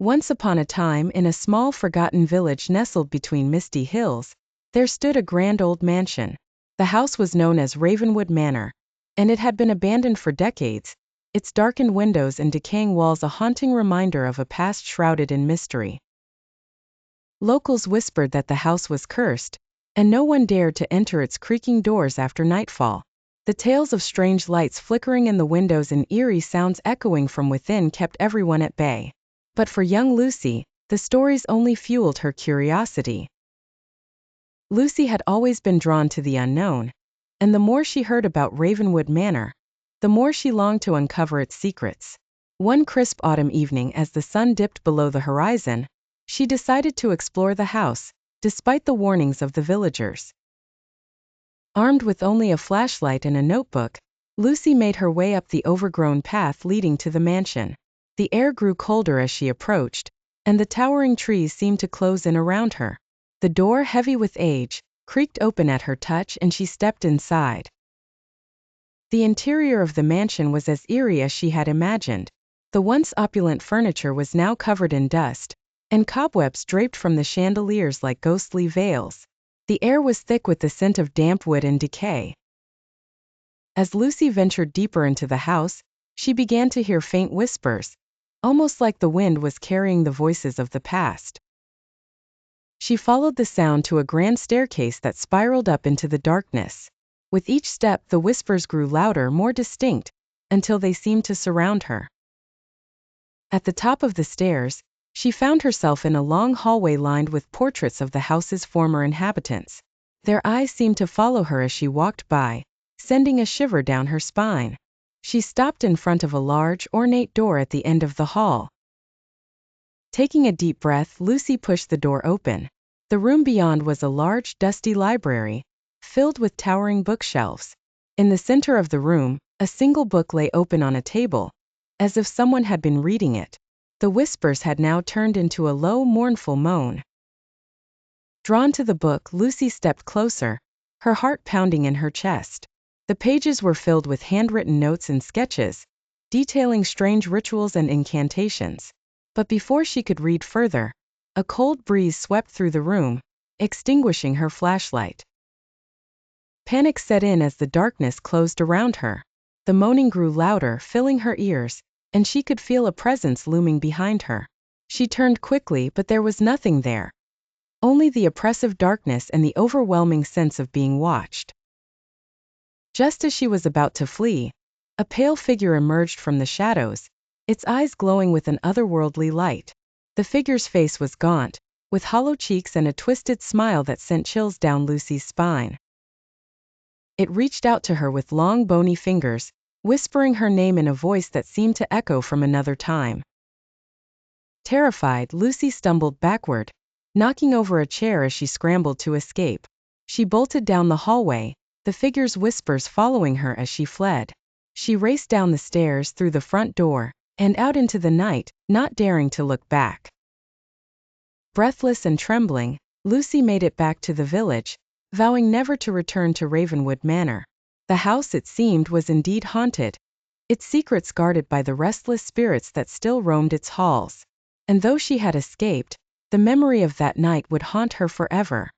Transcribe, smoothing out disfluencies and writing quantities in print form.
Once upon a time, in a small forgotten village nestled between misty hills, there stood a grand old mansion. The house was known as Ravenwood Manor, and it had been abandoned for decades, its darkened windows and decaying walls a haunting reminder of a past shrouded in mystery. Locals whispered that the house was cursed, and no one dared to enter its creaking doors after nightfall. The tales of strange lights flickering in the windows and eerie sounds echoing from within kept everyone at bay. But for young Lucy, the stories only fueled her curiosity. Lucy had always been drawn to the unknown, and the more she heard about Ravenwood Manor, the more she longed to uncover its secrets. One crisp autumn evening, as the sun dipped below the horizon, she decided to explore the house, despite the warnings of the villagers. Armed with only a flashlight and a notebook, Lucy made her way up the overgrown path leading to the mansion. The air grew colder as she approached, and the towering trees seemed to close in around her. The door, heavy with age, creaked open at her touch and she stepped inside. The interior of the mansion was as eerie as she had imagined. The once opulent furniture was now covered in dust, and cobwebs draped from the chandeliers like ghostly veils. The air was thick with the scent of damp wood and decay. As Lucy ventured deeper into the house, she began to hear faint whispers, almost like the wind was carrying the voices of the past. She followed the sound to a grand staircase that spiraled up into the darkness. With each step, the whispers grew louder, more distinct, until they seemed to surround her. At the top of the stairs, she found herself in a long hallway lined with portraits of the house's former inhabitants. Their eyes seemed to follow her as she walked by, sending a shiver down her spine. She stopped in front of a large, ornate door at the end of the hall. Taking a deep breath, Lucy pushed the door open. The room beyond was a large, dusty library, filled with towering bookshelves. In the center of the room, a single book lay open on a table, as if someone had been reading it. The whispers had now turned into a low, mournful moan. Drawn to the book, Lucy stepped closer, her heart pounding in her chest. The pages were filled with handwritten notes and sketches, detailing strange rituals and incantations. But before she could read further, a cold breeze swept through the room, extinguishing her flashlight. Panic set in as the darkness closed around her. The moaning grew louder, filling her ears, and she could feel a presence looming behind her. She turned quickly, but there was nothing there. Only the oppressive darkness and the overwhelming sense of being watched. Just as she was about to flee, a pale figure emerged from the shadows, its eyes glowing with an otherworldly light. The figure's face was gaunt, with hollow cheeks and a twisted smile that sent chills down Lucy's spine. It reached out to her with long, bony fingers, whispering her name in a voice that seemed to echo from another time. Terrified, Lucy stumbled backward, knocking over a chair as she scrambled to escape. She bolted down the hallway, the figure's whispers following her as she fled. She raced down the stairs, through the front door, and out into the night, not daring to look back. Breathless and trembling, Lucy made it back to the village, vowing never to return to Ravenwood Manor. The house, it seemed, was indeed haunted, its secrets guarded by the restless spirits that still roamed its halls. And though she had escaped, the memory of that night would haunt her forever.